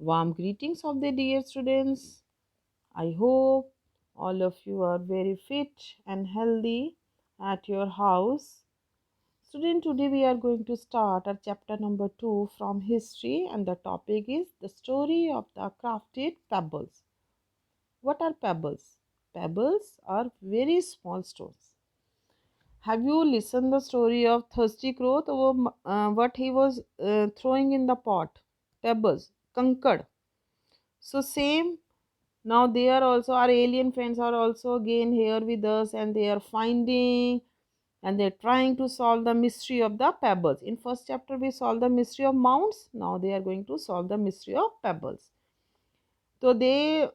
Warm greetings of the dear students. I hope all of you are very fit and healthy at your house. Student, today we are going to start our chapter number 2 from history, and the topic is the story of the crafted pebbles. What are pebbles? Pebbles are very small stones. Have you listened the story of thirsty crow? What he was throwing in the pot? Pebbles, conquered. So same. Now they are also, our alien friends are also again here with us, and they are finding and they're trying to solve the mystery of the pebbles. In first chapter we solved the mystery of mounts. Now they are going to solve the mystery of pebbles. So they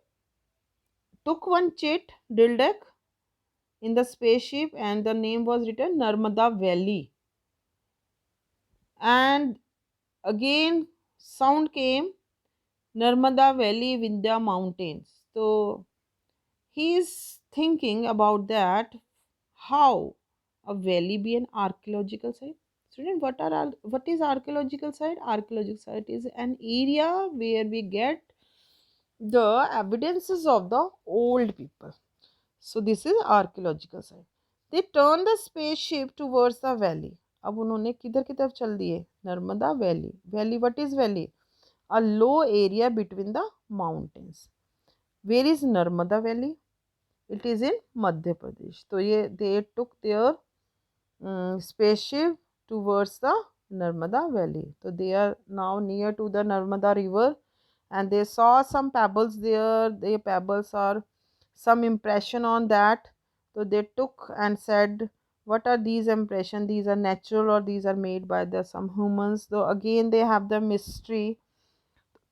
took one chit Dildek in the spaceship, and the name was written Narmada Valley. And again sound came Narmada Valley with the mountains. So he is thinking about that, how a valley be an archaeological site. Student, what is archaeological site? Archaeological site is an area where we get the evidences of the old people. So this is archaeological site. They turn the spaceship towards the valley. अब उन्होंने किधर की तरफ चल दिए? Narmada valley. Valley, what is valley? A low area between the mountains. Where is Narmada Valley? It is in Madhya Pradesh. So they took their spaceship towards the Narmada Valley. So they are now near to the Narmada River, and they saw some pebbles there. The pebbles are some impression on that. So they took and said, what are these impression? These are natural or these are made by the some humans. So again they have the mystery.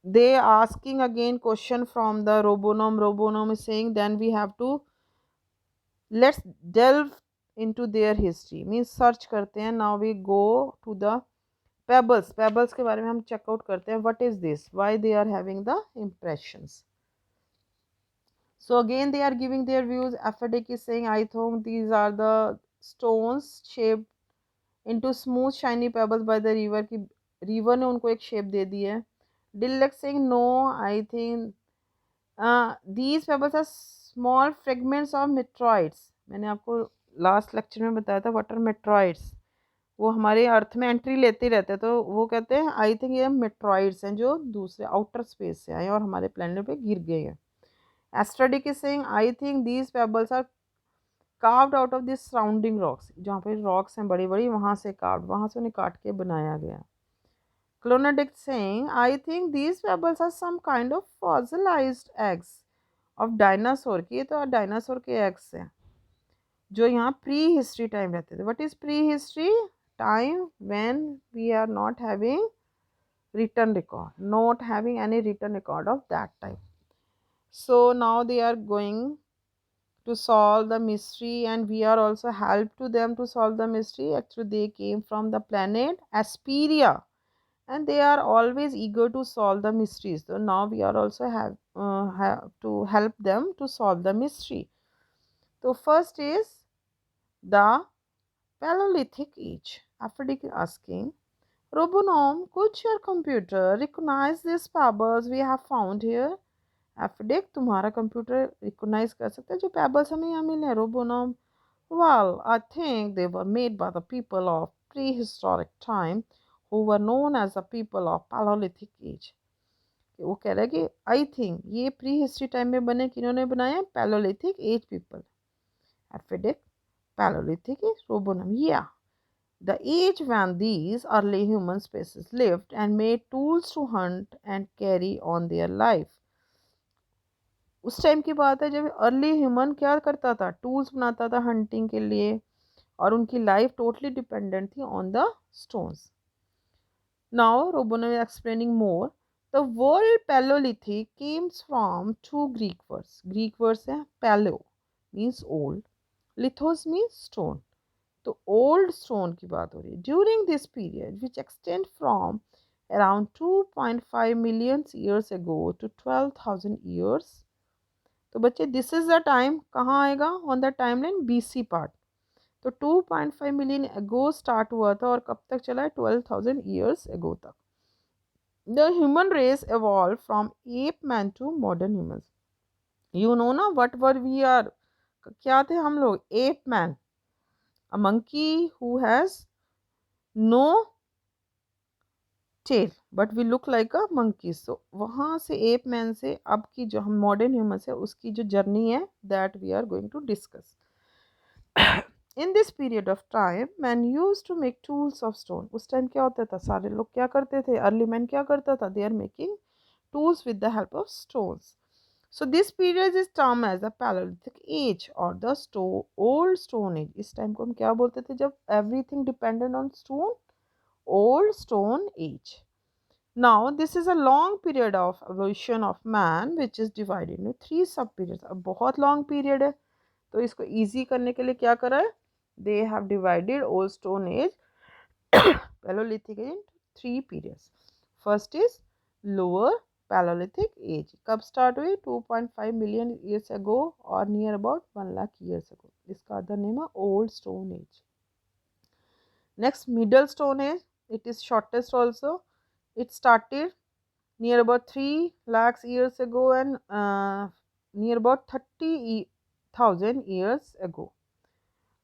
They asking again question from the Robonom. Robonom is saying then we have to let's delve into their history, means search करते हैं. Now we go to the pebbles के बारे में हम check out करते हैं. What is this? Why they are having the impressions? So again they are giving their views. Aphrodite is saying, I think these are the stones shaped into smooth shiny pebbles by the river. की river ने उनको एक shape दे दी है. Dillek saying, no, I think these pebbles are small fragments of meteorites. मैंने आपको last lecture में बताया था व्हाट आर मेट्रॉइड्स. वो हमारे अर्थ में एंट्री लेते रहते हैं, तो वो कहते हैं आई थिंक ये मेट्रॉइड्स हैं जो दूसरे आउटर स्पेस से आए और हमारे प्लेनेट पे गिर गए हैं. एस्ट्रोडिक is saying, I think these pebbles are carved out of this surrounding rocks. जहाँ पे रॉक्स हैं बड़ी बड़ी, वहाँ से कार्व, वहाँ से उन्हें काट के बनाया गया. क्लोनाडिक saying, I think these pebbles are some kind of fossilized eggs of dinosaur. कि ये तो डायनासोर के एग्स हैं जो यहाँ प्री हिस्ट्री टाइम रहते थे. What is pre history time? When we are not having written record, not having any written record of that time. So now they are going to solve the mystery, and we are also help to them to solve the mystery. Actually they came from the planet Asperia, and they are always eager to solve the mysteries. So now we are also have to help them to solve the mystery. So first is the Paleolithic age. Aphrodite asking, Robonom, could your computer recognize these pebbles we have found here? एफडेक, तुम्हारा computer recognise कर सकता है जो pebbles हमें यहाँ मिले हैं. रोबोनॉम, well, I think they were made by the people of prehistoric time who were known as the people of Paleolithic age. वो कह रहा है कि आई थिंक ये प्री हिस्ट्री टाइम में बने. किन्होंने बनाए? Paleolithic age people. एफिडिक, पैलोलिथिक एज, रोबोनम, या the age when these early human species lived and made tools to hunt and carry on their life. उस टाइम की बात है जब अर्ली ह्यूमन क्या करता था? टूल्स बनाता था हंटिंग के लिए, और उनकी लाइफ टोटली डिपेंडेंट थी ऑन द स्टोन्स. नाउ रोबोनो is explaining more. The word Paleolithic comes from two Greek words. Greek words हैं paleo means old, lithos means stone. तो ओल्ड स्टोन की बात हो रही है. During this period which extend from around 2.5 million years ago to 12,000 years. तो बच्चे this is the time कहाँ आएगा on the timeline? BC part. तो 2.5 मिलियन एगो स्टार्ट हुआ था और कब तक चला है? 12,000 ईयर्स एगो तक. The human race evolved from ape man to modern humans. You know ना what were we are? क्या थे हम लोग? Ape man, a monkey who has no tail but we look like a monkey. So वहाँ से ape man से अब की जो हम modern humans है उसकी जो journey है that we are going to discuss. In this period of time man used to make tools of stone. उस टाइम क्या होता था, सारे लोग क्या करते थे, अर्ली मैन क्या करता था, they are making tools with the help of stones. So this period is termed as the Paleolithic age or the old stone age. इस टाइम को हम क्या बोलते थे जब everything depended on stone? Old stone age. Now this is a long period of evolution of man which is divided into three sub periods. अब बहुत long period है तो इसको easy करने के लिए क्या करा है, they have divided old stone age Paleolithic age into three periods. First is lower Paleolithic age. कब start हुई? 2.5 million years ago or near about 1 lakh years ago. इसका other name है old stone age. Next middle stone age. It is shortest also. It started near about 3 lakhs years ago and near about 30,000 years ago.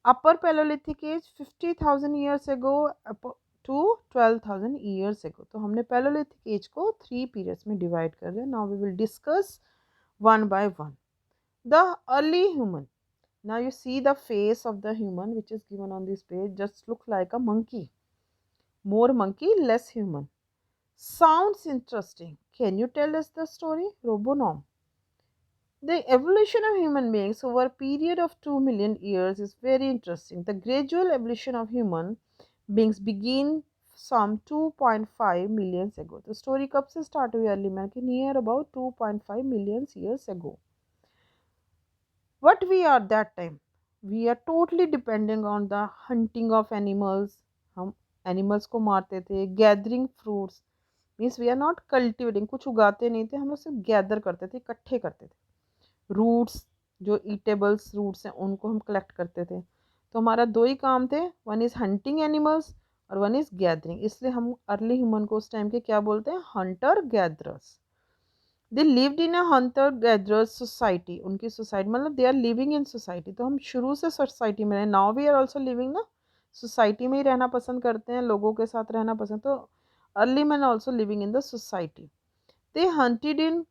Upper Paleolithic age 50,000 years ago to 12,000 years ago. तो हमने Paleolithic age को 3 periods में divide कर रहे हैं. Now we will discuss one by one. The early human. Now you see the face of the human which is given on this page just look like a monkey. More monkey, less human. Sounds interesting. Can you tell us the story? Robonom. The evolution of human beings over a period of 2 million years is very interesting. The gradual evolution of human beings begin some 2.5 million ago. The story कब से start हुई early man की? Near about 2.5 million years ago. What we are that time? We are totally depending on the hunting of animals. हम animals को मारते थे. Gathering fruits. Means we are not cultivating. कुछ उगाते नहीं थे, हम लोग सिर्फ gather करते थे, इकट्ठे करते थे. रूट्स जो ईटेबल्स रूट्स हैं उनको हम कलेक्ट करते थे. तो हमारा दो ही काम थे, वन इज़ हंटिंग एनिमल्स और वन इज़ गैदरिंग. इसलिए हम अर्ली ह्यूमन को उस टाइम के क्या बोलते हैं? Hunter gatherers. They lived in a hunter gatherers society. उनकी सोसाइटी मतलब they are living in society. तो हम शुरू से सोसाइटी में रहे. Now we are also living ना सोसाइटी में ही रहना पसंद करते हैं, लोगों के साथ रहना पसंद. तो early man also living in the society. They hunted in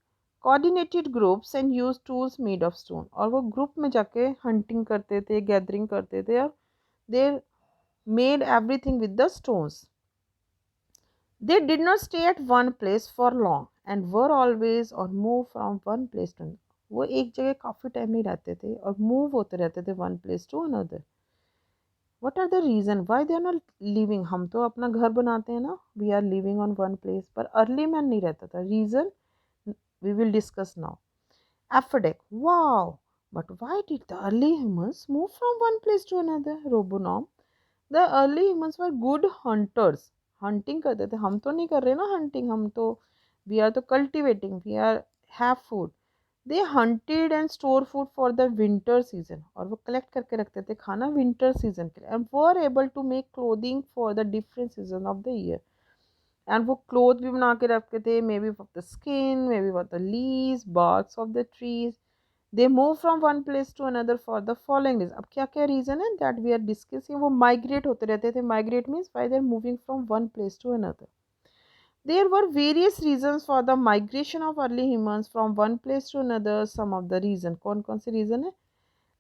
coordinated groups and use tools made of stone. और वो ग्रुप में जाके हंटिंग करते थे, गैदरिंग करते थे और they made everything with the stones. They did not stay at one place for long and were always और move from one place to. वो एक जगह काफ़ी टाइम नहीं रहते थे और मूव होते रहते थे one place to another. What are the reason why they are not living? हम तो अपना घर बनाते हैं ना, we are living on one place, पर अर्ली मैन नहीं रहता था. Reason we will discuss now. Aphrodite. Wow! But why did the early humans move from one place to another? Robonom. The early humans were good hunters. Hunting करते थे. हम तो नहीं कर रहे ना hunting. हम तो we are तो cultivating. We are have food. They hunted and store food for the winter season. और वो collect करके रखते थे खाना winter season के लिए. And were able to make clothing for the different season of the year. And वो cloth भी बना के रखते थे, maybe for the skin, maybe for the leaves, barks of the trees. They move from one place to another for the following reason. अब क्या क्या reason है दैट वी आर डिस्कसिंग? वो माइग्रेट होते रहते थे. Migrate means why they are moving from one place to another. There were various reasons for the migration of early humans from one place to another. Some of the reason कौन कौन से reason है?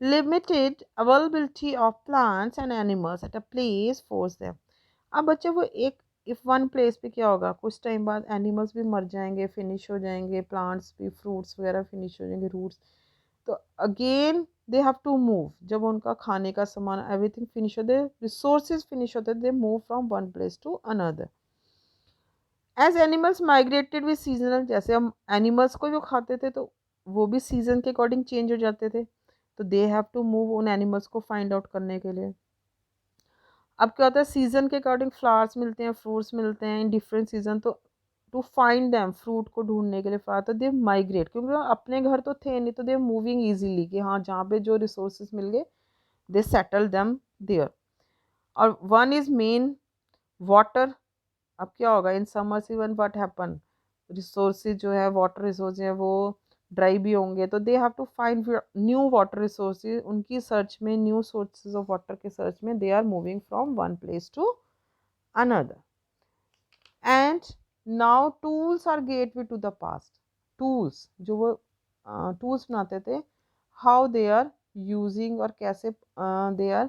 Limited availability of plants and animals at a place force them. अब बच्चे वो एक if one place पे क्या होगा, कुछ टाइम बाद एनिमल्स भी मर जाएंगे, फिनिश हो जाएंगे, प्लांट्स भी, फ्रूट्स वगैरह फिनिश हो जाएंगे, रूट्स. तो again they have to move. जब उनका खाने का सामान एवरीथिंग फिनिश होते, रिसोर्सेज फिनिश होते, they move from one place to another. As animals migrated with seasonal. जैसे हम एनिमल्स को जो खाते थे तो वो भी सीजन के अकॉर्डिंग चेंज हो जाते थे. तो दे हैव टू मूव उन एनिमल्स को फाइंड आउट करने के लिए. अब क्या होता है, सीज़न के अकॉर्डिंग फ्लावर्स मिलते हैं, फ्रूट्स मिलते हैं इन डिफरेंट सीजन. तो टू फाइंड दैम, फ्रूट को ढूंढने के लिए फ्लावर, तो दे माइग्रेट. क्योंकि अपने घर तो थे नहीं, तो दे मूविंग ईजीली कि हाँ जहाँ पे जो रिसोर्सेज मिल गए दे सेटल दैम देयर. और वन इज़ मेन वाटर. अब क्या होगा in summer season what happen, resources जो है वाटर रिसोर्स है वो ड्राई भी होंगे, तो they have to find new water resources. उनकी सर्च में, न्यू सोर्सेज ऑफ वाटर के सर्च में they are moving from one place to another. And now tools are gateway to the past. Tools जो वो tools बनाते थे, how they are using और कैसे दे आर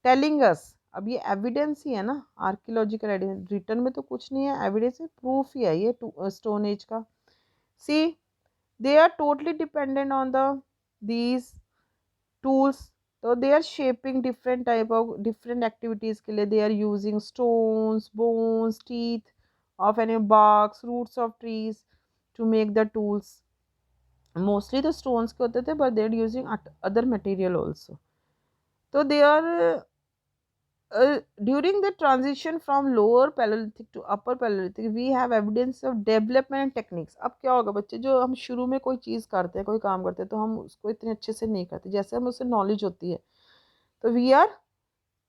टेलिंग अस। अब ये एविडेंस ही है ना, आर्कियोलॉजिकल एविडेंस, रिटर्न में तो कुछ नहीं है, एविडेंस है, प्रूफ ही है ये स्टोन एज का। See they are totally dependent on the these tools. तो they are shaping different type of different activities के लिए they are using stones, bones, teeth of any barks, roots of trees to make the tools. Mostly तो stones के होते थे, but they are using other material also. तो they are during the transition from lower paleolithic to upper paleolithic we have evidence of development techniques। अब क्या होगा बच्चे, जो हम शुरू में कोई चीज़ करते हैं, कोई काम करते हैं, तो हम उसको इतने अच्छे से नहीं करते, जैसे हम उससे नॉलेज होती है तो we are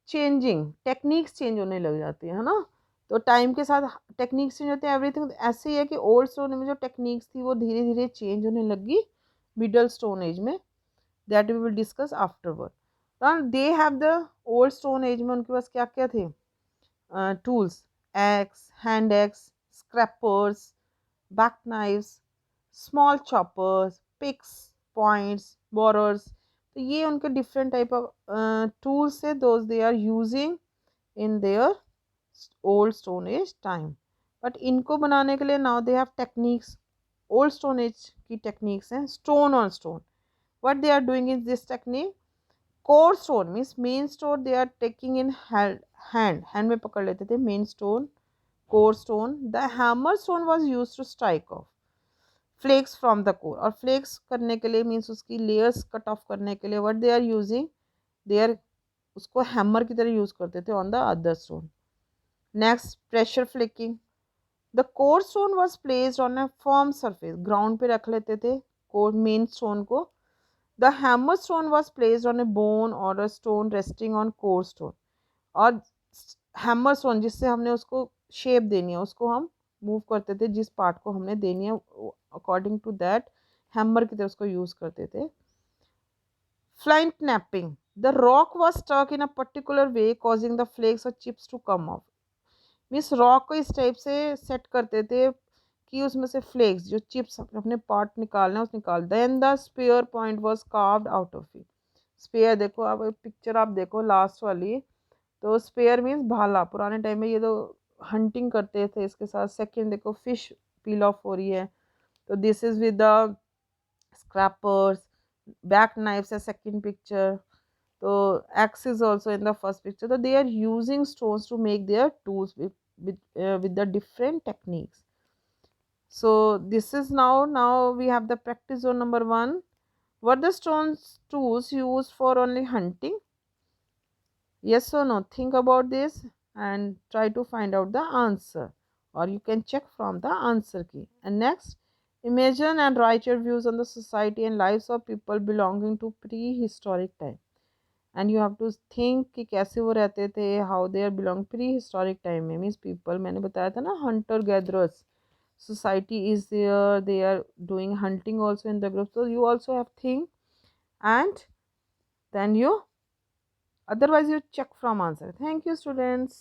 changing, techniques change होने लग जाती है ना। तो टाइम के साथ टेक्निक्स चेंज होते हैं, एवरीथिंग ऐसे ही है कि ओल्ड स्टोन में जो टेक्निक्स थी वो धीरे धीरे चेंज होने लगी मिडल स्टोन एज में, that we will discuss afterward. They have the old stone age में उनके पास क्या क्या थे tools, axe, hand axe, scrapers, back knives, small choppers, picks, points, borers. तो ये उनके डिफरेंट टाइप ऑफ टूल्स है, those they are using in their old stone age time. But इनको बनाने के लिए now they have techniques, old stone age की techniques हैं stone on stone. what they are doing in this technique, core stone means main stone they are taking in hand में पकड़ लेते थे main stone, core stone। the hammer stone was used to strike off flakes from the core, और flakes करने के लिए means उसकी layers cut off करने के लिए what they are using, they are उसको hammer की तरह use करते थे on the other stone। next pressure flaking, the core stone was placed on a firm surface, ground पे रख लेते थे core main stone को। The hammer stone was placed on a bone or a stone resting on core stone। और hammer stone जिससे हमने उसको shape देनी है, उसको हम मूव करते थे, जिस पार्ट को हमने देनी है अकॉर्डिंग टू दैट हैमर की तरह उसको यूज़ करते थे। Flight napping, the rock was stuck in a particular way causing the flakes or chips to come off। Means rock को इस टाइप से सेट करते थे कि उसमें से फ्लेक्स जो चिप्स अपने पार्ट निकालना है उस निकाल। Then the spear point was carved out of it. Spear देखो, अब पिक्चर आप देखो लास्ट वाली, तो स्पेयर मीन्स भाला। पुराने टाइम में ये तो हंटिंग करते थे इसके साथ। सेकंड देखो फिश पील ऑफ हो रही है, तो this is with the scrapers. Back knives है सेकंड पिक्चर, तो axe is also in the first picture. तो they are using stones to make their tools with the different techniques। So this is now we have the practice zone number 1। were the stones tools used for only hunting? Yes or no? Think about this and try to find out the answer, or you can check from the answer key। And next, imagine and write your views on the society and lives of people belonging to prehistoric time। And you have to think कि कैसे वो रहते थे, how they are belong prehistoric time में। Means people, मैंने बताया था ना, hunter gatherers society is there, they are doing hunting also in the group, so you also have think and then you otherwise you check from answer। Thank you students।